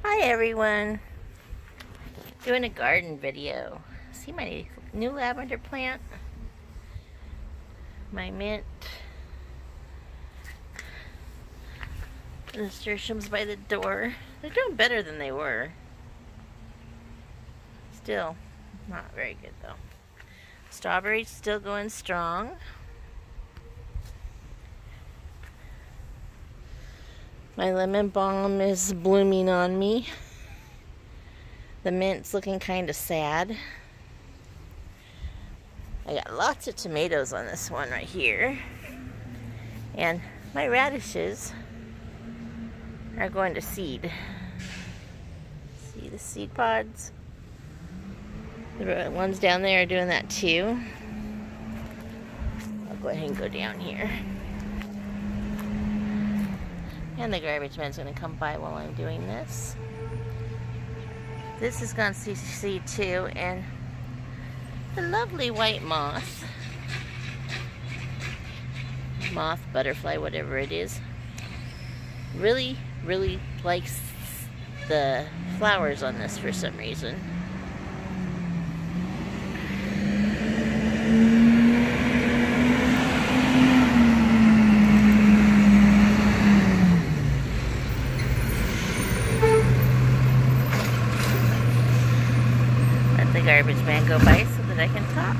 Hi everyone, doing a garden video. See my new lavender plant, my mint, nasturtiums by the door. They're doing better than they were. Still not very good though. Strawberries still going strong. My lemon balm is blooming on me. The mint's looking kind of sad. I got lots of tomatoes on this one right here. And my radishes are going to seed. See the seed pods? The ones down there are doing that too. I'll go ahead and go down here. And the garbage man's going to come by while I'm doing this. This is going to seed too, and the lovely white moth, butterfly, whatever it is, really likes the flowers on this for some reason. Let the garbage man go by so that I can talk.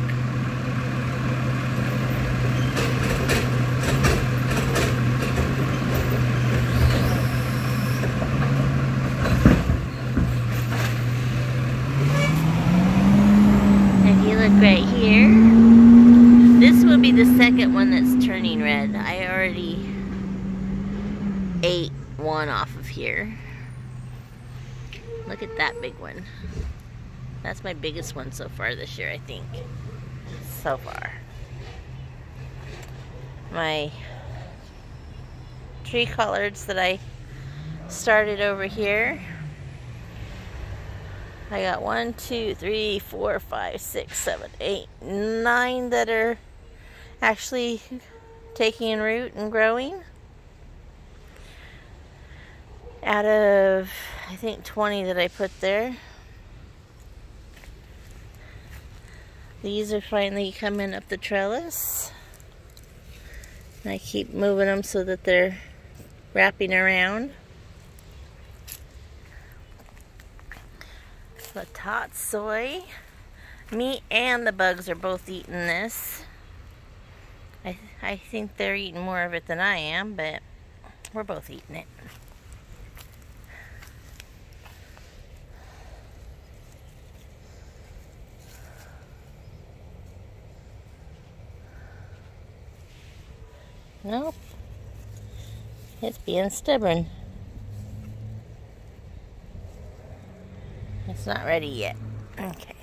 If you look right here, this will be the second one that's turning red. I already ate one off of here. Look at that big one. That's my biggest one so far this year, I think. So far. My tree collards that I started over here. I got 1, 2, 3, 4, 5, 6, 7, 8, 9 that are actually taking root and growing. Out of, I think, 20 that I put there. These are finally coming up the trellis. And I keep moving them so that they're wrapping around. The tot soy. Me and the bugs are both eating this. I think they're eating more of it than I am, but we're both eating it. Nope. It's being stubborn. It's not ready yet. Okay.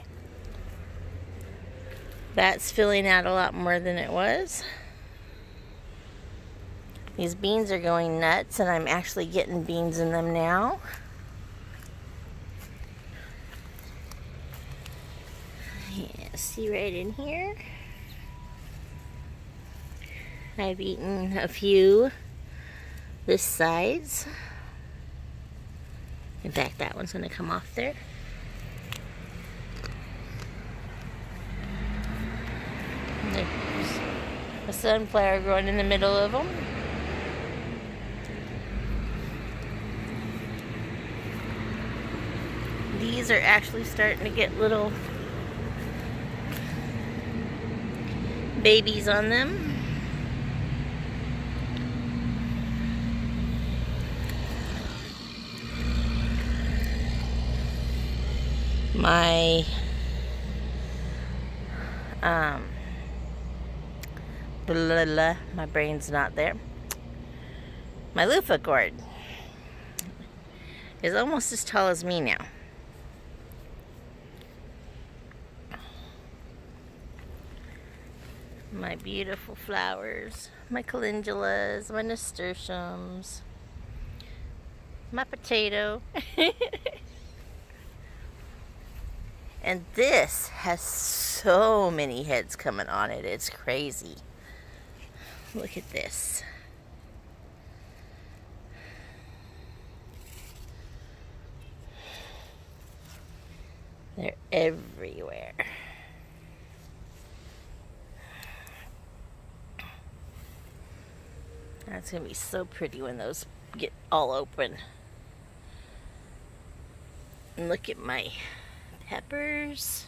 That's filling out a lot more than it was. These beans are going nuts, and I'm actually getting beans in them now. Yeah, see right in here? I've eaten a few this size. In fact, that one's going to come off there. There's a sunflower growing in the middle of them. These are actually starting to get little babies on them. My my brain's not there. My loofah gourd is almost as tall as me now. My beautiful flowers, my calendulas, my nasturtiums, my potato. And this has so many heads coming on it. It's crazy. Look at this. They're everywhere. That's going to be so pretty when those get all open. And look at my peppers.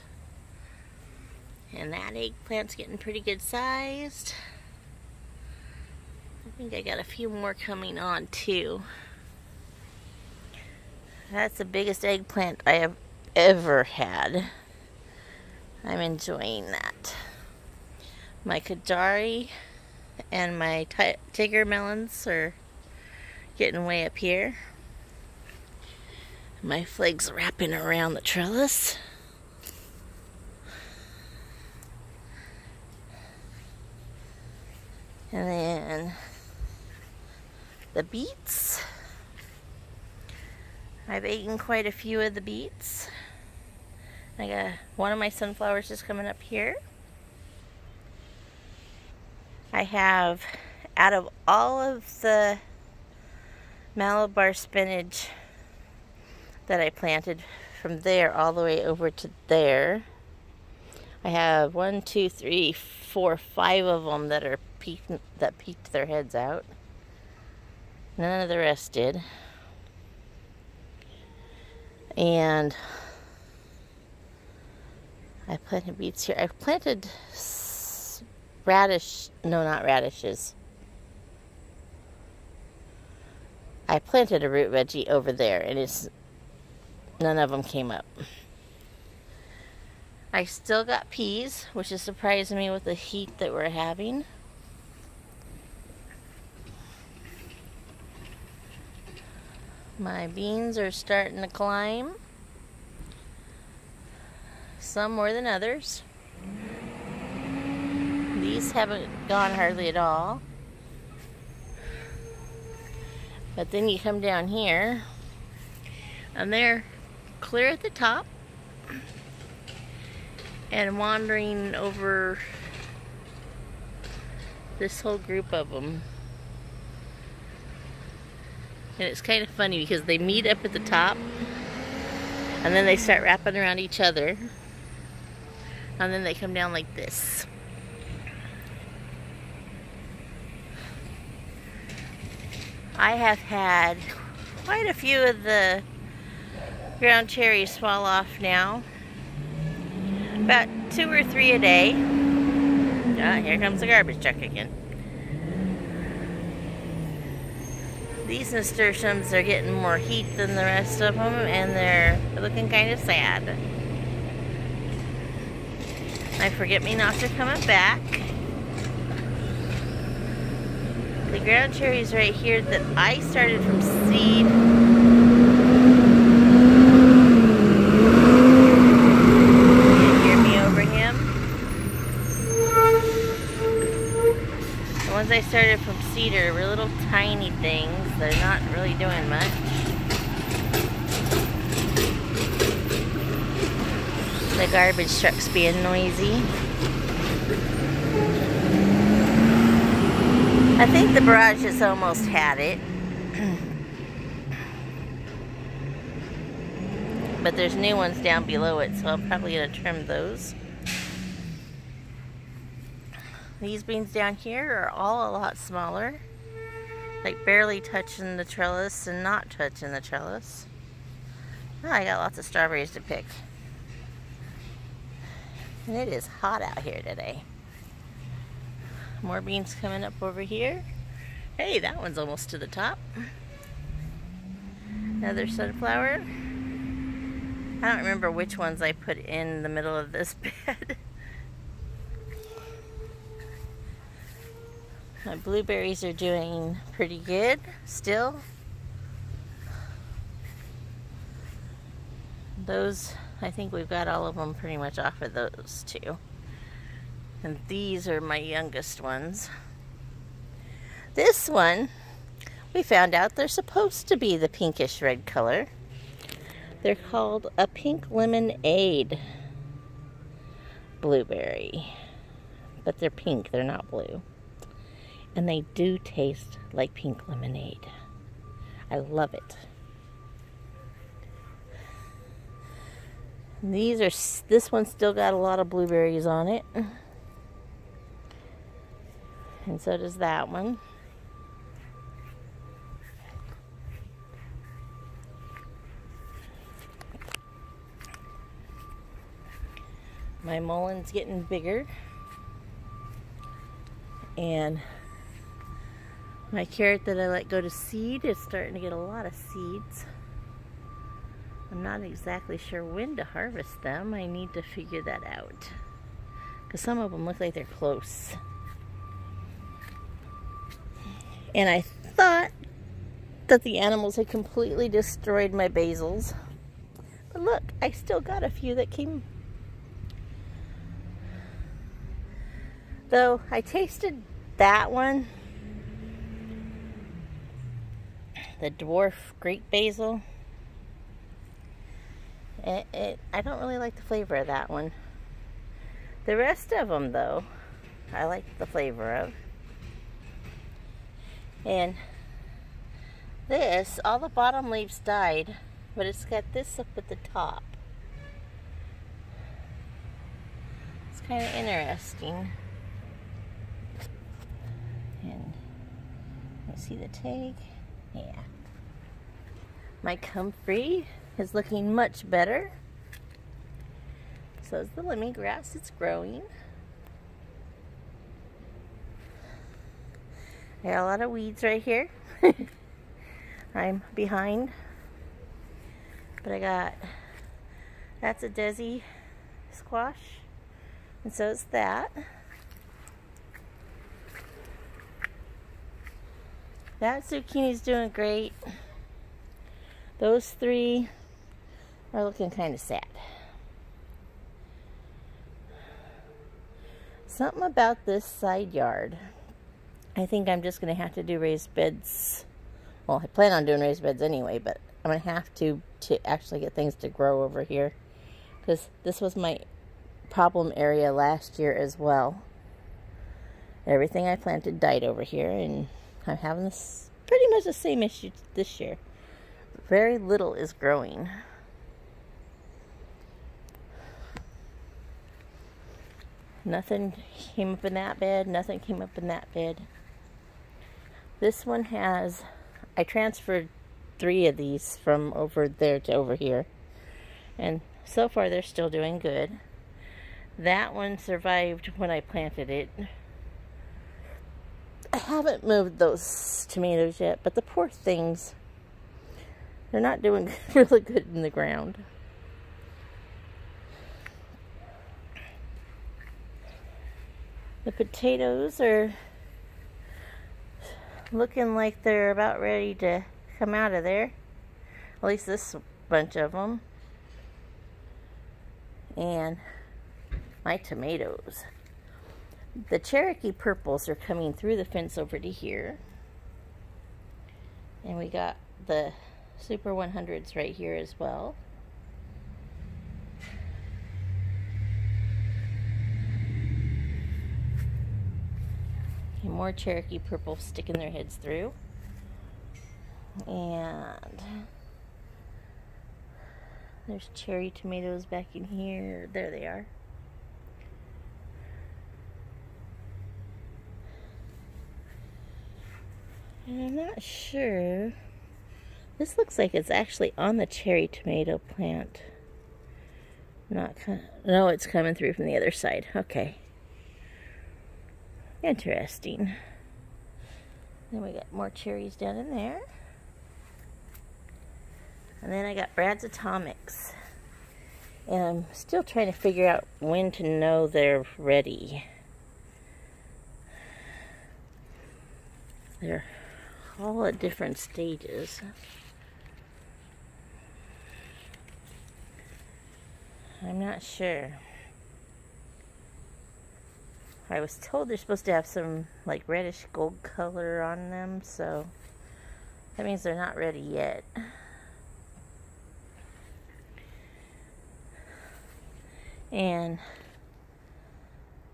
And that eggplant's getting pretty good sized. I think I got a few more coming on too. That's the biggest eggplant I have ever had. I'm enjoying that. My Kadari and my tiger melons are getting way up here. My flags wrapping around the trellis. And then the beets. I've eaten quite a few of the beets. I got one of my sunflowers just coming up here. I have, out of all of the Malabar spinach that I planted from there all the way over to there, I have 1, 2, 3, 4, 5 of them that are peeked their heads out. None of the rest did. And I planted beets here. I planted radish, no, not radishes. I planted a root veggie over there, and none of them came up. I still got peas, which is surprising me with the heat that we're having. My beans are starting to climb. Some more than others. These haven't gone hardly at all. But then you come down here, and they're clear at the top and wandering over this whole group of them. And it's kind of funny because they meet up at the top and then they start wrapping around each other, and then they come down like this. I have had quite a few of the ground cherries fall off now. About 2 or 3 a day. Here comes the garbage truck again. These nasturtiums are getting more heat than the rest of them, and they're looking kind of sad. My forget-me-nots are coming back. The ground cherries right here that I started from seed. You hear me over him? The ones I started from cedar were little tiny things. They're not really doing much. The garbage truck's being noisy. I think the barrage has almost had it. But there's new ones down below it, so I'm probably going to trim those. These beans down here are all a lot smaller. Like barely touching the trellis and not touching the trellis. Oh, I got lots of strawberries to pick. And it is hot out here today. More beans coming up over here. Hey, that one's almost to the top. Another sunflower. I don't remember which ones I put in the middle of this bed. My blueberries are doing pretty good still. Those, I think we've got all of them pretty much off of those too. And these are my youngest ones. This one, we found out they're supposed to be the pinkish red color. They're called a pink lemonade blueberry. But they're pink, they're not blue. And they do taste like pink lemonade. I love it. This one's still got a lot of blueberries on it. And so does that one. My mullen's getting bigger. And my carrot that I let go to seed is starting to get a lot of seeds. I'm not exactly sure when to harvest them. I need to figure that out. Because some of them look like they're close. And I thought that the animals had completely destroyed my basils. But look, I still got a few that came. Though I tasted that one, the dwarf Greek basil. I don't really like the flavor of that one. The rest of them, though, I like the flavor of. And this, all the bottom leaves died, but it's got this up at the top. It's kind of interesting. And you see the tag? Yeah. My comfrey is looking much better. So is the lemongrass. It's growing. I got a lot of weeds right here. I'm behind. But that's a Desi squash. And so is that. That zucchini's doing great. Those three are looking kind of sad. Something about this side yard. I think I'm just going to have to do raised beds. Well, I plan on doing raised beds anyway, but I'm going to have to actually get things to grow over here. Because this was my problem area last year as well. Everything I planted died over here, and I'm having this pretty much the same issue this year. Very little is growing. Nothing came up in that bed. Nothing came up in that bed. This one has, I transferred 3 of these from over there to over here. And so far they're still doing good. That one survived when I planted it. I haven't moved those tomatoes yet, but the poor things, they're not doing really good in the ground. The potatoes are looking like they're about ready to come out of there. At least this bunch of them. And my tomatoes. The Cherokee Purples are coming through the fence over to here. And we got the Super 100s right here as well. And more Cherokee Purples sticking their heads through. And there's cherry tomatoes back in here. There they are. And I'm not sure. This looks like it's actually on the cherry tomato plant. No, it's coming through from the other side. Okay. Interesting. Then we got more cherries down in there. And then I got Brad's Atomics. And I'm still trying to figure out when to know they're ready. They're all at different stages. I'm not sure. I was told they're supposed to have some like reddish gold color on them, so that means they're not ready yet. And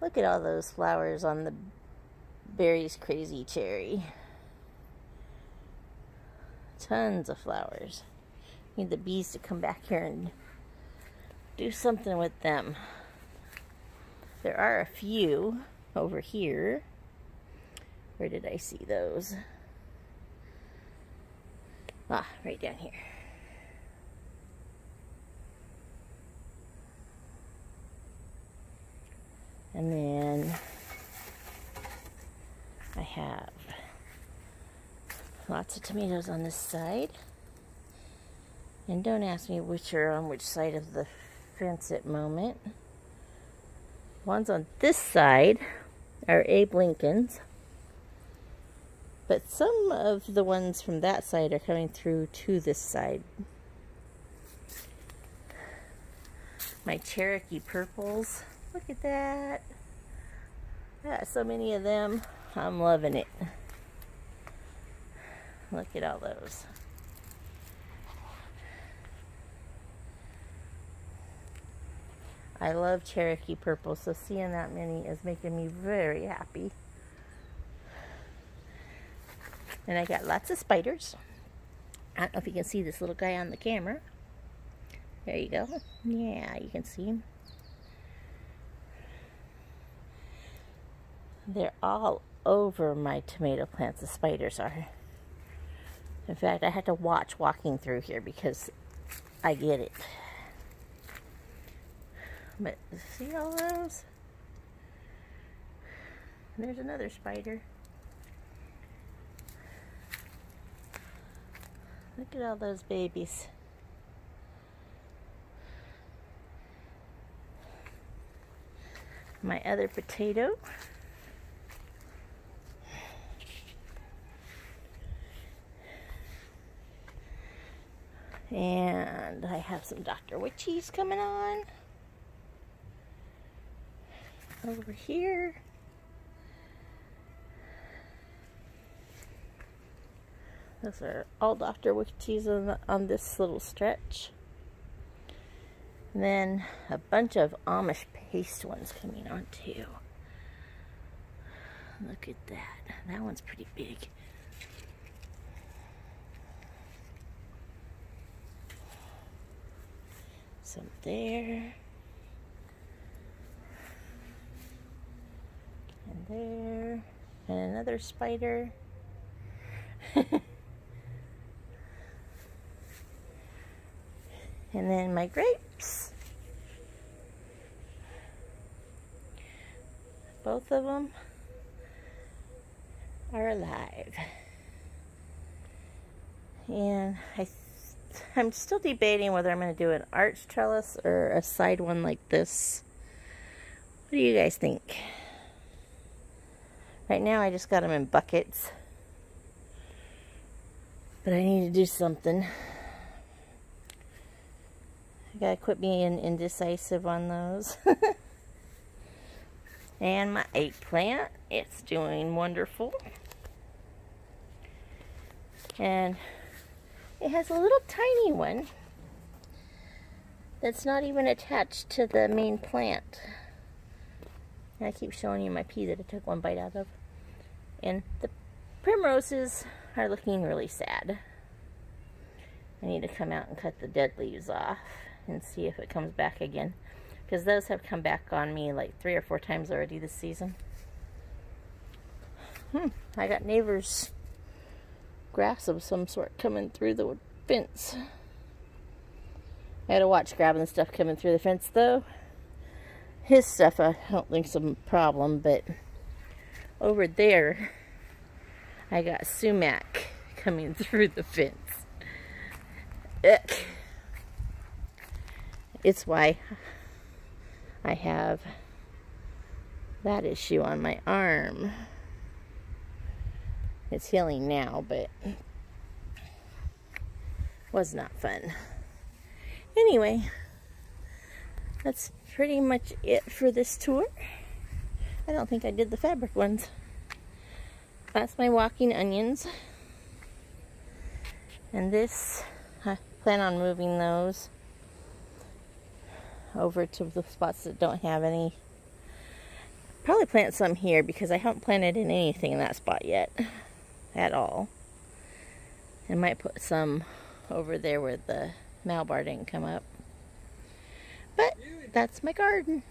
look at all those flowers on the Berries Crazy Cherry. Tons of flowers. Need the bees to come back here do something with them. There are a few over here. Where did I see those? Ah, right down here. And then I have lots of tomatoes on this side. And don't ask me which are on which side of the fence at the moment. Ones on this side are Abe Lincolns. But some of the ones from that side are coming through to this side. My Cherokee Purples. Look at that. I got so many of them. I'm loving it. Look at all those. I love Cherokee Purples, so seeing that many is making me very happy. And I got lots of spiders. I don't know if you can see this little guy on the camera. There you go. Yeah, you can see him. They're all over my tomato plants, the spiders are. In fact, I had to watch walking through here because I get it. But see all those? There's another spider. Look at all those babies. My other potato. And I have some Dr. Witchies coming on. Over here. Those are all Dr. Witchies on this little stretch. And then a bunch of Amish paste ones coming on too. Look at that. That one's pretty big. Some there. And there. And another spider. And then my grapes. Both of them are alive. And I'm still debating whether I'm going to do an arch trellis or a side one like this. What do you guys think? Right now I just got them in buckets. But I need to do something. I gotta quit being indecisive on those. And my eggplant, it's doing wonderful. And it has a little tiny one that's not even attached to the main plant. And I keep showing you my pea that I took one bite out of. And the primroses are looking really sad. I need to come out and cut the dead leaves off and see if it comes back again. Because those have come back on me like 3 or 4 times already this season. I got neighbor's grass of some sort coming through the fence. I had to watch grabbing the stuff coming through the fence though. His stuff I don't think's a problem, but over there I got sumac coming through the fence. Ugh. It's why I have that issue on my arm. It's healing now, but was not fun. Anyway, that's pretty much it for this tour. I don't think I did the fabric ones. That's my walking onions. And this, I plan on moving those over to the spots that don't have any. Probably plant some here because I haven't planted in anything in that spot yet at all. And might put some over there where the malbar didn't come up. But that's my garden.